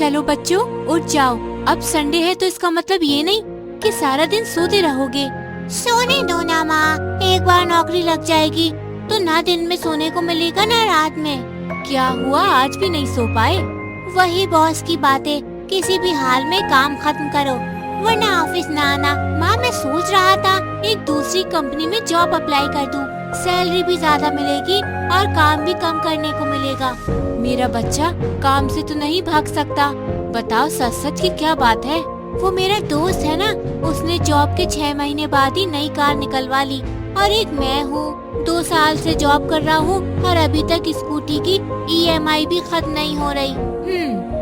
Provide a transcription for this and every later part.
चलो बच्चों, उठ जाओ। अब संडे है तो इसका मतलब ये नहीं कि सारा दिन सोते रहोगे। सोने दो ना माँ, एक बार नौकरी लग जाएगी तो ना दिन में सोने को मिलेगा ना रात में। क्या हुआ, आज भी नहीं सो पाए? वही बॉस की बातें, किसी भी हाल में काम खत्म करो वरना ऑफिस ना आना। माँ मैं सोच रहा था एक दूसरी कंपनी में जॉब अप्लाई कर दूं। सैलरी भी ज्यादा मिलेगी और काम भी कम करने को मिलेगा। मेरा बच्चा काम से तो नहीं भाग सकता। बताओ सच सच की क्या बात है? वो मेरा दोस्त है ना, उसने जॉब के 6 महीने बाद ही नई कार निकलवा ली। और एक मैं हूँ, 2 साल से जॉब कर रहा हूँ और अभी तक स्कूटी की EMI भी खत्म नहीं हो रही।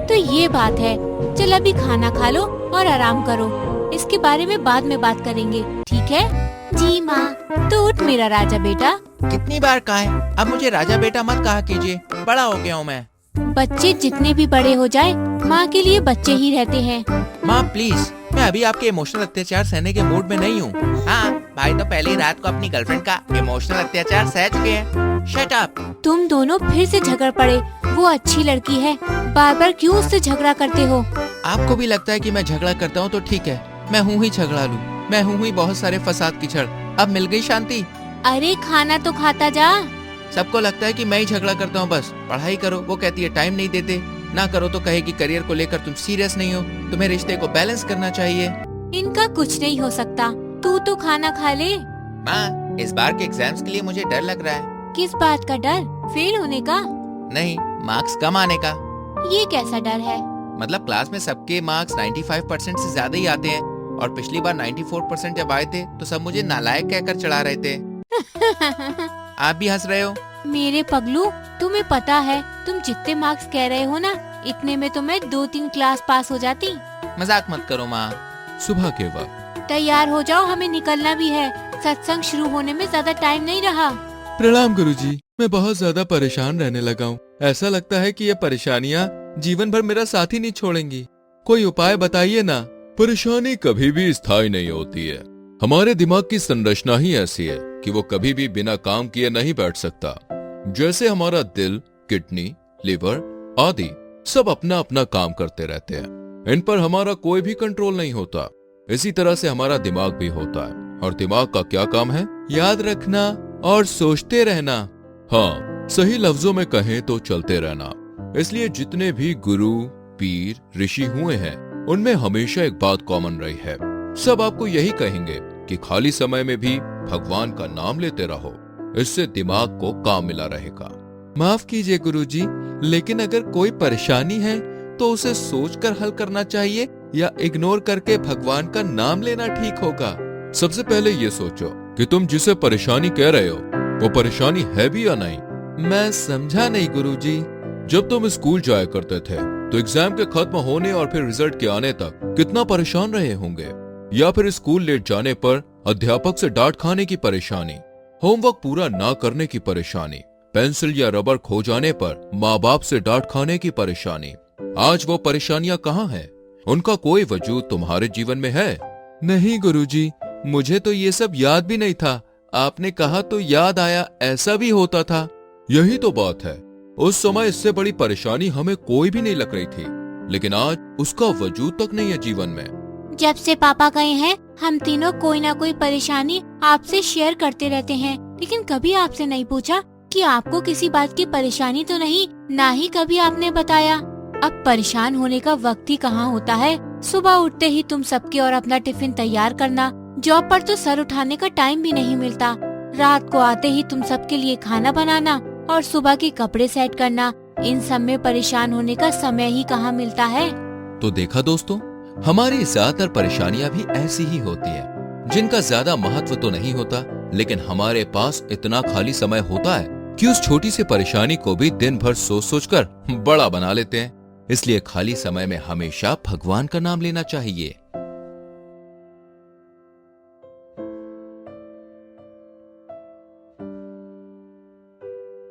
तो ये बात है। चल अभी खाना खा लो और आराम करो, इसके बारे में बाद में बात करेंगे, ठीक है? जी माँ। तो उठ मेरा राजा बेटा। कितनी बार कहा है, अब मुझे राजा बेटा मत कहा कीजिए, बड़ा हो गया हूँ मैं। बच्चे जितने भी बड़े हो जाए, माँ के लिए बच्चे ही रहते हैं। माँ प्लीज, मैं अभी आपके इमोशनल अत्याचार सहने के मूड में नहीं हूँ। हाँ, भाई तो पहली रात को अपनी गर्लफ्रेंड का इमोशनल अत्याचार सह चुके हैं। Shut up. तुम दोनों फिर से झगड़ पड़े। वो अच्छी लड़की है, बार बार क्यों उससे झगड़ा करते हो? आपको भी लगता है कि मैं झगड़ा करता हूँ तो ठीक है, मैं हूँ ही झगड़ालू, मैं हूँ ही बहुत सारे फसाद की छड़। अब मिल गई शांति। अरे खाना तो खाता जा। सबको लगता है कि मैं ही झगड़ा करता हूँ, बस पढ़ाई करो वो कहती है टाइम नहीं देते, ना करो तो कहेगी करियर को लेकर तुम सीरियस नहीं हो, तुम्हें रिश्ते को बैलेंस करना चाहिए। इनका कुछ नहीं हो सकता, तू तो खाना खा ले। माँ, इस बार के एग्जाम्स के लिए मुझे डर लग रहा है। किस बात का डर? फेल होने का? नहीं, मार्क्स कम आने का। ये कैसा डर है? मतलब क्लास में सबके मार्क्स 95% से ज्यादा ही आते हैं और पिछली बार 94% जब आए थे तो सब मुझे नालायक कहकर चढ़ा रहे थे। आप भी हंस रहे हो? मेरे पगलू, तुम्हें पता है तुम जितने मार्क्स कह रहे हो ना, इतने में तो मैं 2-3 क्लास पास हो जाती। मजाक मत करो माँ। सुबह के वक्त। तैयार हो जाओ, हमें निकलना भी है। सत्संग शुरू होने में ज्यादा टाइम नहीं रहा। प्रणाम गुरुजी, मैं बहुत ज्यादा परेशान रहने लगा हूँ। ऐसा लगता है कि ये परेशानियाँ जीवन भर मेरा साथ ही नहीं छोड़ेंगी। कोई उपाय बताइए ना। परेशानी कभी भी स्थायी नहीं होती है। हमारे दिमाग की संरचना ही ऐसी है कि वो कभी भी बिना काम किए नहीं बैठ सकता। जैसे हमारा दिल, किडनी, लिवर आदि सब अपना अपना काम करते रहते हैं, इन पर हमारा कोई भी कंट्रोल नहीं होता। इसी तरह से हमारा दिमाग भी होता है, और दिमाग का क्या काम है? याद रखना और सोचते रहना। हाँ, सही लफ्जों में कहें तो चलते रहना। इसलिए जितने भी गुरु, पीर, ऋषि हुए हैं, उनमें हमेशा एक बात कॉमन रही है। सब आपको यही कहेंगे कि खाली समय में भी भगवान का नाम लेते रहो, इससे दिमाग को काम मिला रहेगा। माफ कीजिए गुरुजी, लेकिन अगर कोई परेशानी है तो उसे सोचकर हल करना चाहिए या इग्नोर करके भगवान का नाम लेना ठीक होगा? सबसे पहले ये सोचो कि तुम जिसे परेशानी कह रहे हो वो परेशानी है भी या नहीं। मैं समझा नहीं गुरुजी। जब तुम स्कूल जाया करते थे तो एग्जाम के खत्म होने और फिर रिजल्ट के आने तक कितना परेशान रहे होंगे। या फिर स्कूल लेट जाने पर अध्यापक से डांट खाने की परेशानी, होमवर्क पूरा ना करने की परेशानी, पेंसिल या रबर खो जाने पर माँ बाप से डांट खाने की परेशानी। आज वो परेशानियां कहाँ हैं? उनका कोई वजूद तुम्हारे जीवन में है? नहीं गुरुजी, मुझे तो ये सब याद भी नहीं था। आपने कहा तो याद आया, ऐसा भी होता था। यही तो बात है। उस समय इससे बड़ी परेशानी हमें कोई भी नहीं लग रही थी, लेकिन आज उसका वजूद तक नहीं है जीवन में। जब से पापा गए हैं, हम तीनों कोई ना कोई परेशानी आपसे शेयर करते रहते हैं, लेकिन कभी आपसे नहीं पूछा कि आपको किसी बात की परेशानी तो नहीं, ना ही कभी आपने बताया। अब परेशान होने का वक्त ही कहाँ होता है। सुबह उठते ही तुम सबके और अपना टिफिन तैयार करना, जॉब पर तो सर उठाने का टाइम भी नहीं मिलता। रात को आते ही तुम सबके लिए खाना बनाना और सुबह के कपड़े सेट करना, इन सब में परेशान होने का समय ही कहाँ मिलता है। तो देखा दोस्तों, हमारी ज्यादातर परेशानियां भी ऐसी ही होती हैं, जिनका ज्यादा महत्व तो नहीं होता, लेकिन हमारे पास इतना खाली समय होता है कि उस छोटी सी परेशानी को भी दिन भर सोच सोचकर बड़ा बना लेते हैं। इसलिए खाली समय में हमेशा भगवान का नाम लेना चाहिए।